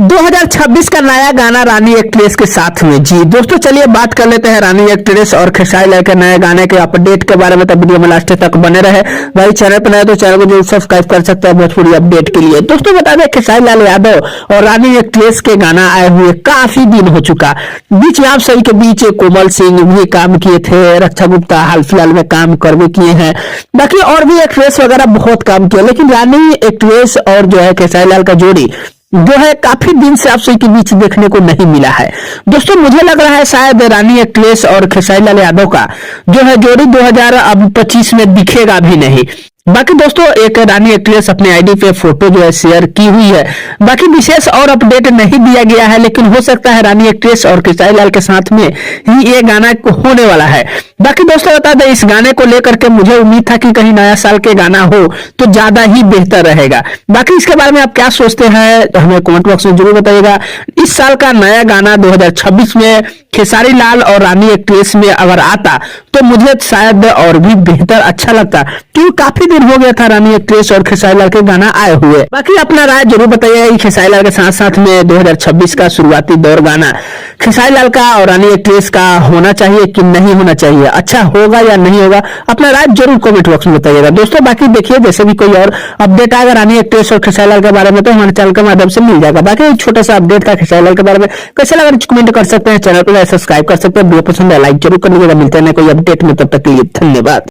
2026 का नया गाना रानी एक्ट्रेस के साथ में। जी दोस्तों, चलिए बात कर लेते हैं रानी एक्ट्रेस और खेसारी लाल के नए गाने के अपडेट के बारे में। तो वीडियो में लास्ट तक बने रहे। भाई चैनल पर नए तो चैनल को जरूर सब्सक्राइब कर सकते हैं भोजपुरी अपडेट के लिए। दोस्तों बता दें, खेसारी लाल यादव और रानी एक्ट्रेस के गाना आए हुए काफी दिन हो चुका। बीच में आप सभी के बीच कोमल सिंह भी काम किए थे, रक्षा गुप्ता हाल फिलहाल में काम कर भी किए हैं, बाकी और भी एक्ट्रेस वगैरह बहुत काम किया। लेकिन रानी एक्ट्रेस और जो है खेसारी लाल का जोड़ी जो है काफी दिन से आप सभी के बीच देखने को नहीं मिला है। दोस्तों मुझे लग रहा है शायद रानी एक्ट्रेस और खेसारी लाल यादव का जो है जोड़ी 2025 में दिखेगा भी नहीं। बाकी दोस्तों एक रानी एक्ट्रेस अपने आईडी पे फोटो जो है शेयर की हुई है। बाकी विशेष और अपडेट नहीं दिया गया है, लेकिन हो सकता है रानी एक्ट्रेस और खेसारी लाल के साथ में ही ये गाना होने वाला है। बाकी दोस्तों बता दें, इस गाने को लेकर के मुझे उम्मीद था कि कहीं नया साल के गाना हो तो ज्यादा ही बेहतर रहेगा। बाकी इसके बारे में आप क्या सोचते हैं तो हमें कमेंट बॉक्स में जरूर बताइएगा। इस साल का नया गाना 2026 में खेसारी लाल और रानी एक्ट्रेस में अगर आता तो मुझे शायद और भी बेहतर अच्छा लगता, क्योंकि काफी दिन हो गया था रानी एक्ट्रेस और खेसारी लाल के गाना आए हुए। बाकी अपना राय जरूर बताइए, खेसारी लाल के साथ साथ में 2026 का शुरुआती दौर गाना खेसारी लाल का और रानी एक्ट्रेस का होना चाहिए कि नहीं होना चाहिए, अच्छा होगा या नहीं होगा, अपना राय जरूर कमेंट बॉक्स में बताइएगा। दोस्तों बाकी देखिए, जैसे भी कोई और अपडेट आएगा रानी एक्ट्रेस और खेसारी लाल के बारे में तो हमारे चैनल के माध्यम से मिल जाएगा। बाकी एक छोटा सा अपडेट था खेसारी लाल के बारे में, कैसे लगा कमेंट कर सकते हैं, चैनल पर सब्सक्राइब कर सकते हैं, वीडियो पसंद है लाइक जरूर कर लीजिएगा। मिलते हैं कोई अपडेट में, तब तक के लिए धन्यवाद।